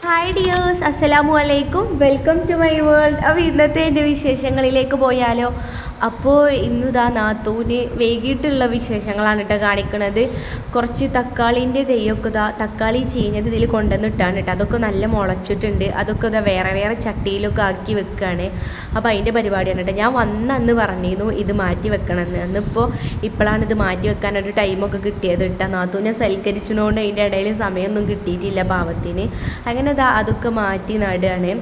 Hi dears, അസ്സലാമു അലൈക്കും, welcome to my world. അപ്പോൾ ഇന്നത്തെ എൻ്റെ വിശേഷങ്ങളിലേക്ക് പോയാലോ? അപ്പോൾ ഇന്നിതാ നാത്തൂന് വൈകിട്ടുള്ള വിശേഷങ്ങളാണ് കേട്ടോ കാണിക്കുന്നത്. കുറച്ച് തക്കാളീൻ്റെ തെയ്യൊക്കെ തക്കാളി ചീഞ്ഞത് ഇതിൽ കൊണ്ടുവന്നിട്ടാണ് കേട്ടോ. അതൊക്കെ നല്ല മുളച്ചിട്ടുണ്ട്. അതൊക്കെ ഇതാ വേറെ വേറെ ചട്ടിയിലൊക്കെ ആക്കി വെക്കുകയാണ്. അപ്പോൾ അതിൻ്റെ പരിപാടിയാണ് കേട്ടോ. ഞാൻ അന്ന് പറഞ്ഞിരുന്നു ഇത് മാറ്റി വെക്കണമെന്ന്. ഇപ്പോഴാണ് ഇത് മാറ്റി വെക്കാനൊരു ടൈമൊക്കെ കിട്ടിയത് കേട്ടോ. നാത്തൂനെ സൽക്കരിച്ചതുകൊണ്ട് അതിൻ്റെ ഇടയിൽ സമയമൊന്നും കിട്ടിയിട്ടില്ല പാവത്തിന്. അങ്ങനെ അതൊക്കെ മാറ്റി നടുകയാണ്.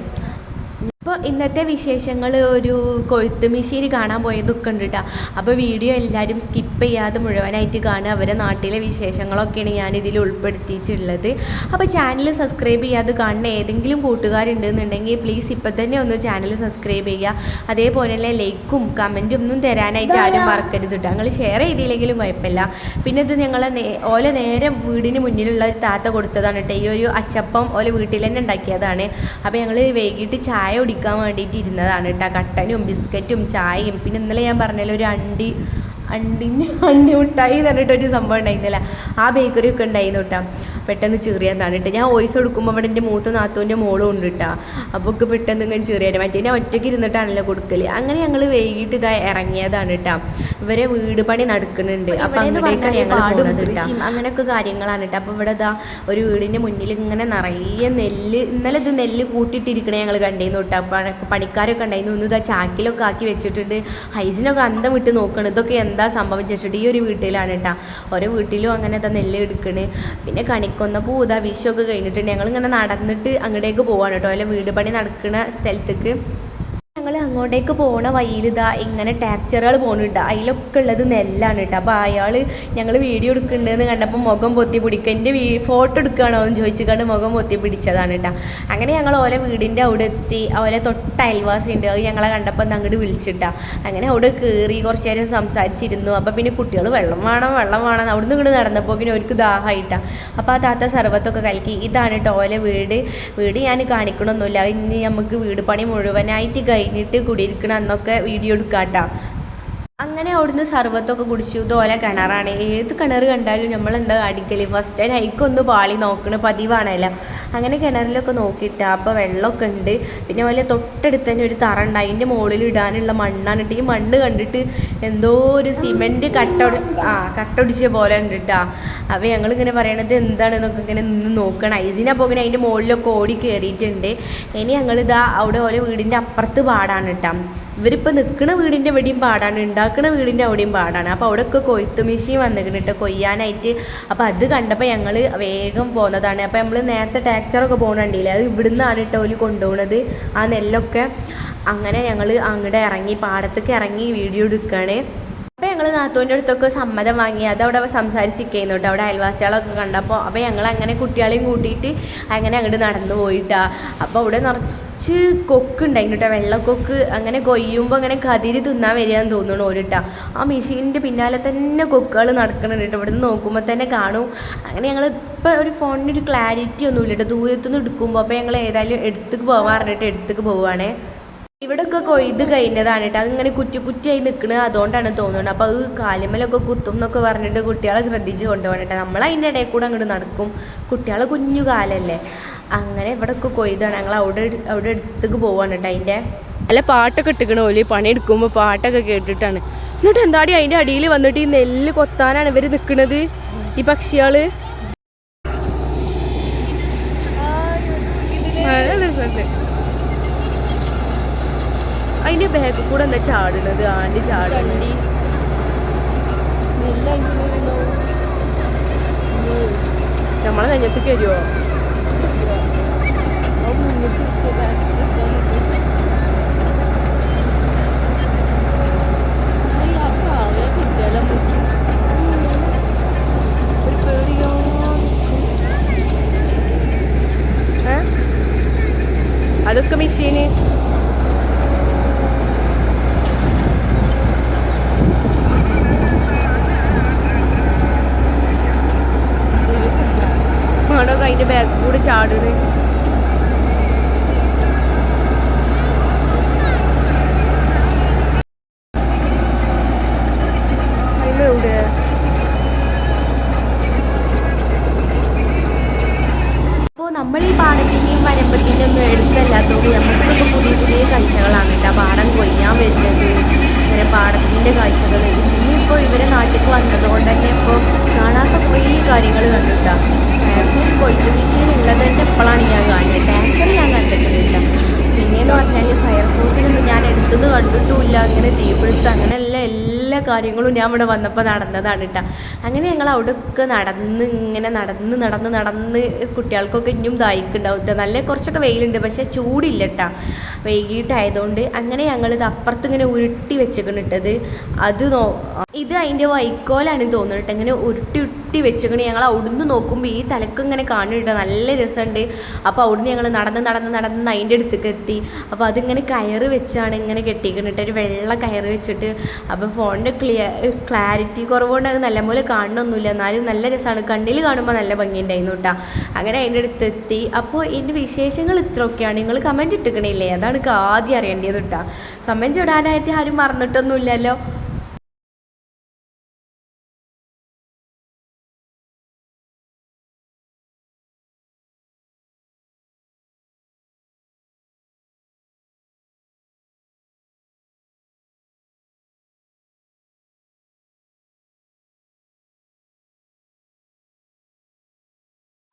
അപ്പോൾ ഇന്നത്തെ വിശേഷങ്ങൾ ഒരു കൊയ്ത്ത് മെഷീൻ കാണാൻ പോയതൊക്കെ ഉണ്ട് കേട്ടോ. അപ്പോൾ വീഡിയോ എല്ലാവരും സ്കിപ്പ് ചെയ്യാതെ മുഴുവനായിട്ട് കാണുക. അവരെ നാട്ടിലെ വിശേഷങ്ങളൊക്കെയാണ് ഞാനിതിൽ ഉൾപ്പെടുത്തിയിട്ടുള്ളത്. അപ്പോൾ ചാനൽ സബ്സ്ക്രൈബ് ചെയ്യാതെ കാണുന്ന ഏതെങ്കിലും കൂട്ടുകാരുണ്ടെന്നുണ്ടെങ്കിൽ പ്ലീസ് ഇപ്പം തന്നെ ഒന്ന് ചാനൽ സബ്സ്ക്രൈബ് ചെയ്യുക. അതേപോലെ തന്നെ ലൈക്കും കമൻറ്റും ഒന്നും തരാനായിട്ട് ആരും മറക്കരുത് കേട്ടോ. ഞങ്ങൾ ഷെയർ ചെയ്തില്ലെങ്കിലും കുഴപ്പമില്ല. പിന്നെ ഇത് ഞങ്ങളെ നേരെ വീടിന് മുന്നിലുള്ള ഒരു താത്ത കൊടുത്തതാണ് കേട്ടോ. ഈ ഒരു അച്ചപ്പം ഓലെ വീട്ടിൽ തന്നെ ഉണ്ടാക്കിയതാണ്. അപ്പോൾ ഞങ്ങൾ വൈകിട്ട് ചായ കുടിക്കാൻ വേണ്ടിയിട്ട് ഇരുന്നതാണ് കേട്ടോ. കട്ടനും ബിസ്ക്കറ്റും ചായയും പിന്നെ ഇന്നലെ ഞാൻ പറഞ്ഞല്ലോ ഒരു അണ്ടി മിഠായി പറഞ്ഞിട്ടൊരു സംഭവം ഉണ്ടായിരുന്നില്ല, ആ ബേക്കറി ഒക്കെ ഉണ്ടായിരുന്നു കേട്ടോ. പെട്ടെന്ന് ചെറിയതാണ് കേട്ടോ. ഞാൻ വോയിസ് കൊടുക്കുമ്പോൾ അവിടെ എൻ്റെ മൂത്ത നാത്തൂൻ്റെ മോളും ഉണ്ട് കേട്ടോ. അപ്പോൾ ഒക്കെ പെട്ടെന്ന് ഇങ്ങനെ ചെറിയാണ്. മറ്റേ ഞാൻ ഒറ്റയ്ക്ക് ഇരുന്നിട്ടാണല്ലോ കൊടുക്കൽ. അങ്ങനെ ഞങ്ങൾ വൈകിട്ട് ഇറങ്ങിയതാണ് കേട്ടോ. ഇവരെ വീട് പണി നടക്കുന്നുണ്ട്. അപ്പം അങ്ങോട്ടേക്കാണ് ഞങ്ങൾ പോകുന്നത് കേട്ടോ. അങ്ങനെയൊക്കെ കാര്യങ്ങളാണ് കേട്ടോ. അപ്പോൾ ഇവിടെ ഒരു വീടിൻ്റെ മുന്നിൽ ഇങ്ങനെ നിറയെ നെല്ല്, ഇന്നലെ ഇത് നെല്ല് കൂട്ടിയിട്ടിരിക്കണേ ഞങ്ങൾ കണ്ടിരുന്നു കേട്ടോ. പണിക്കാരൊക്കെ ഉണ്ടായിരുന്നു. ഒന്ന് ചാക്കിലൊക്കെ ആക്കി വെച്ചിട്ടുണ്ട്. ഹൈജിനൊക്കെ അന്തം വിട്ട് നോക്കണം ഇതൊക്കെ എന്താ സംഭവിച്ചിട്ട്. ഈ ഒരു വീട്ടിലാണ് കേട്ടോ. ഓരോ വീട്ടിലും അങ്ങനെ നെല്ല് എടുക്കണ്. പിന്നെ കണിക്കൊന്ന പൂത വിഷുവൊക്കെ കഴിഞ്ഞിട്ടുണ്ട്. ഞങ്ങളിങ്ങനെ നടന്നിട്ട് അങ്ങോട്ടേക്ക് പോവാണ് കേട്ടോ. അല്ല വീട് പണി നടക്കുന്ന സ്ഥലത്തേക്ക് ഞങ്ങൾ അങ്ങോട്ടേക്ക് പോണ വഴിയിൽ ഇങ്ങനെ ട്രാക്ടറുകൾ പോകുന്നുണ്ട്. അതിലൊക്കെ ഉള്ളത് നെല്ലാണ് കേട്ടോ. അപ്പോൾ അയാൾ ഞങ്ങൾ വീഡിയോ എടുക്കുന്നുണ്ടെന്ന് കണ്ടപ്പോൾ മുഖം പൊത്തി പിടിക്കുക. എൻ്റെ ഫോട്ടോ എടുക്കുകയാണോ എന്ന് ചോദിച്ചിട്ട് മുഖം പൊത്തി പിടിച്ചതാണ് കേട്ടോ. അങ്ങനെ ഞങ്ങൾ ഓലെ വീടിൻ്റെ അവിടെ എത്തി. ഓലെ തൊട്ട അയൽവാസി ഉണ്ട്, അത് ഞങ്ങളെ കണ്ടപ്പോൾ അങ്ങോട്ട് വിളിച്ചിട്ടാ. അങ്ങനെ അവിടെ കയറി കുറച്ച് നേരം സംസാരിച്ചിരുന്നു. അപ്പോൾ പിന്നെ കുട്ടികൾ വെള്ളം വേണം അവിടുന്ന് ഇങ്ങോട്ട് നടന്നപ്പോൾ പിന്നെ അവർക്ക് ദാഹമായിട്ടാണ്. അപ്പോൾ ആ താത്ത സർവത്തൊക്കെ കലക്കി. ഇതാണ് കേട്ടോ ഓലെ വീട് ഞാൻ കാണിക്കണമൊന്നുമില്ല. ഇനി നമുക്ക് വീട് പണി മുഴുവനായിട്ട് കഴിഞ്ഞിട്ട് കുടിയിരിക്കണം എന്നൊക്കെ വീഡിയോ എടുക്കാട്ടോ. അങ്ങനെ അവിടുന്ന് സർവത്തൊക്കെ കുടിച്ചു. ഇതുപോലെ കിണറാണ്. ഏത് കിണർ കണ്ടാലും നമ്മളെന്താ കാണിക്കൽ, ഫസ്റ്റ് ടൈം ഹൈക്കൊന്ന് പാളി നോക്കണ പതിവാണല്ലോ. അങ്ങനെ കിണറിലൊക്കെ നോക്കിയിട്ടാ. അപ്പോൾ വെള്ളമൊക്കെ ഉണ്ട്. പിന്നെ പോലെ തൊട്ടടുത്ത് തന്നെ ഒരു തറ ഉണ്ട്. അതിൻ്റെ മുകളിൽ ഇടാനുള്ള മണ്ണാണ് കേട്ടോ. ഈ മണ്ണ് കണ്ടിട്ട് എന്തോ ഒരു സിമെൻറ്റ് കട്ടൊടിച്ച പോലെ ഉണ്ട് കേട്ടോ. അപ്പോൾ ഞങ്ങളിങ്ങനെ പറയണത് എന്താണെന്നൊക്കെ ഇങ്ങനെ നിന്ന് നോക്കണം. ഐസിനപ്പോൾ ഇങ്ങനെ അതിൻ്റെ മുകളിലൊക്കെ ഓടി കയറിയിട്ടുണ്ട്. ഇനി ഞങ്ങളിതാ അവിടെ ഓരോ വീടിൻ്റെ അപ്പുറത്ത് പാടാണ് കേട്ടോ. ഇവരിപ്പോൾ നിൽക്കുന്ന വീടിൻ്റെ എവിടെയും പാടാണ്, ഉണ്ടാക്കുന്ന വീടിൻ്റെ അവിടെയും പാടാണ്. അപ്പോൾ അവിടെയൊക്കെ കൊയ്ത്ത് മെഷീൻ വന്നിരിക്കുന്നു കേട്ടോ കൊയ്യാനായിട്ട്. അപ്പോൾ അത് കണ്ടപ്പോൾ ഞങ്ങൾ വേഗം പോകുന്നതാണ്. അപ്പോൾ നമ്മൾ നേരത്തെ ട്രാക്ടറൊക്കെ പോകുന്നുണ്ടില്ലേ, അത് ഇവിടുന്നാണ് കേട്ടോ ഓല് കൊണ്ടുപോകുന്നത് ആ നെല്ലൊക്കെ. അങ്ങനെ ഞങ്ങൾ അങ്ങോട്ട് ഇറങ്ങി, പാടത്തേക്ക് ഇറങ്ങി വീഡിയോ എടുക്കുകയാണ്. അപ്പോൾ ഞങ്ങൾ നാത്തൂൻ്റെ അടുത്തൊക്കെ സമ്മതം വാങ്ങി. അതവിടെ സംസാരിച്ചിരിക്കുന്നു കേട്ടോ. അവിടെ അയൽവാസികളൊക്കെ കണ്ടപ്പോൾ. അപ്പോൾ ഞങ്ങൾ അങ്ങനെ കുട്ടികളെയും കൂട്ടിയിട്ട് അങ്ങനെ അങ്ങോട്ട് നടന്നു പോയിട്ടാണ്. അപ്പോൾ അവിടെ നിറച്ച് കൊക്കുണ്ടായിരുന്നു കേട്ടോ, വെള്ളക്കൊക്ക്. അങ്ങനെ കൊയ്യുമ്പോൾ അങ്ങനെ കതിരി തിന്നാൻ വരികയെന്ന് തോന്നുന്നു ഓരിട്ടാ. ആ മെഷീനിൻ്റെ പിന്നാലെ തന്നെ കൊക്കുകൾ നടക്കുന്നുണ്ട് കേട്ടോ. ഇവിടെ നിന്ന് നോക്കുമ്പോൾ തന്നെ കാണും. അങ്ങനെ ഞങ്ങൾ ഇപ്പോൾ ഒരു ഫോണിനൊരു ക്ലാരിറ്റി ഒന്നുമില്ല കേട്ടോ ദൂരത്തുനിന്ന് എടുക്കുമ്പോൾ. അപ്പോൾ ഞങ്ങൾ ഏതായാലും എടുത്തേക്ക് പോകാൻ പറഞ്ഞിട്ട് എടുത്തേക്ക് പോവുകയാണേ. ഇവിടെയൊക്കെ കൊയ്ത് കഴിഞ്ഞതാണ് കേട്ടോ. അതിങ്ങനെ കുറ്റിയായി നിൽക്കുന്നത് അതുകൊണ്ടാണ് തോന്നുന്നത്. അപ്പോൾ അത് കാലുമലൊക്കെ കുത്തും എന്നൊക്കെ പറഞ്ഞിട്ട് കുട്ടികളെ ശ്രദ്ധിച്ച് കൊണ്ടുപോകണം കേട്ടോ. നമ്മളതിൻ്റെ ഇടയിൽ കൂടെ അങ്ങോട്ട് നടക്കും. കുട്ടികളെ കുഞ്ഞു കാലല്ലേ. അങ്ങനെ ഇവിടെയൊക്കെ കൊയ്താണ്. ഞങ്ങൾ അവിടെ അടുത്തേക്ക് പോവാണ് കേട്ടോ. അതിൻ്റെ നല്ല പാട്ടൊക്കെ ഇട്ടിക്കണ ഓല് പണിയെടുക്കുമ്പോൾ പാട്ടൊക്കെ കേട്ടിട്ടാണ്. എന്നിട്ട് എന്താടി അതിൻ്റെ അടിയിൽ വന്നിട്ട് ഈ നെല്ല് കൊത്താനാണ് ഇവർ നിൽക്കുന്നത് ഈ പക്ഷികൾ. അതിൻ്റെ ബാക്കിൽ കൂടെ എന്താ ചാടുന്നത്, ആണ്ടി ചാടണ്ടി നമ്മളെ നെഞ്ഞത്തേക്ക് വരുമോ? അതൊക്കെ മെഷീന് അതിൻ്റെ ബാക്ക് കൂടെ ചാടുന്നത്. അതിലെവിടെ നമ്മൾ ഈ പാടത്തിൻ്റെയും വരമ്പത്തിൻ്റെ ഒന്നും എടുത്തല്ലാത്തതുകൊണ്ട് നമുക്കിതൊക്കെ പുതിയ പുതിയ കാഴ്ചകളാണ് കേട്ടോ. പാടം കൊയ്യാൻ വരുന്നത്, അങ്ങനെ പാടത്തിൻ്റെ കാഴ്ചകൾ. ഇനിയിപ്പോൾ ഇവരെ നാട്ടിലേക്ക് വന്നതുകൊണ്ട് തന്നെ ഇപ്പോൾ കാണാത്ത കുറേ കാര്യങ്ങൾ കണ്ടിട്ടാ. കൊയ്ത്ത് മെഷീൻ ഉള്ളത് തന്നെ എപ്പോഴാണ് ഞാൻ കാണുന്നത്, ടാങ്കർ ഞാൻ കണ്ടിട്ടില്ല. പിന്നെയെന്ന് പറഞ്ഞാൽ ഫയർഫോഴ്സിനൊന്നും ഞാൻ എടുത്തുനിന്ന് കണ്ടിട്ടുമില്ല. അങ്ങനെ തീപിടുത്തം അങ്ങനെയുള്ള എല്ലാ കാര്യങ്ങളും ഞാൻ ഇവിടെ വന്നപ്പോൾ നടന്നതാണ് കേട്ടോ. അങ്ങനെ ഞങ്ങൾ അവിടെയൊക്കെ ഇങ്ങനെ നടന്ന് കുട്ടികൾക്കൊക്കെ ഇനിയും ദാഹിക്കുണ്ടാവും കേട്ടോ. നല്ല കുറച്ചൊക്കെ വെയിലുണ്ട്, പക്ഷേ ചൂടില്ല കേട്ടോ, വൈകിട്ടായതുകൊണ്ട്. അങ്ങനെ ഞങ്ങളിത് അപ്പുറത്ത് ഇങ്ങനെ ഉരുട്ടി വെച്ചേക്കണം ഇട്ടത്. ഇത് അതിൻ്റെ വൈക്കോലാണ് തോന്നുന്നു കേട്ടോ. ഇങ്ങനെ ഉരുട്ടി വെച്ചേക്കണ്. ഞങ്ങൾ അവിടുന്ന് നോക്കുമ്പോൾ ഈ തലക്ക് ഇങ്ങനെ കാണും കേട്ടോ, നല്ല രസമുണ്ട്. അപ്പോൾ അവിടുന്ന് ഞങ്ങൾ നടന്ന് അതിൻ്റെ അടുത്തേക്ക് എത്തി. അപ്പോൾ അതിങ്ങനെ കയറ് വെച്ചാണ് ഇങ്ങനെ കെട്ടിക്കണിട്ട്, ഒരു വെള്ള കയറ് വെച്ചിട്ട്. അപ്പോൾ ഫോണിൻ്റെ ക്ലാരിറ്റി കുറവുകൊണ്ട് അത് നല്ലപോലെ കാണണമെന്നില്ല, എന്നാലും നല്ല രസമാണ്, കണ്ണിൽ കാണുമ്പോൾ നല്ല ഭംഗിയുണ്ടായിരുന്നു കേട്ടോ. അങ്ങനെ അതിൻ്റെ അടുത്തെത്തി. അപ്പോൾ ഇതിൻ്റെ വിശേഷങ്ങൾ ഇത്രയൊക്കെയാണ്. നിങ്ങൾ കമൻറ്റ് ഇട്ടിക്കണില്ലേ, അതാണ് എനിക്ക് ആദ്യം അറിയേണ്ടത് കേട്ടോ. കമൻറ്റ് ഇടാനായിട്ട് ആരും മറന്നിട്ടൊന്നുമില്ലല്ലോ.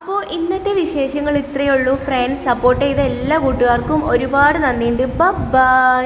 അപ്പോൾ ഇന്നത്തെ വിശേഷങ്ങൾ ഇത്രയേ ഉള്ളൂ ഫ്രണ്ട്സ്. സപ്പോർട്ട് ചെയ്ത എല്ലാ കൂട്ടുകാർക്കും ഒരുപാട് നന്ദിയുണ്ട്. ബൈ.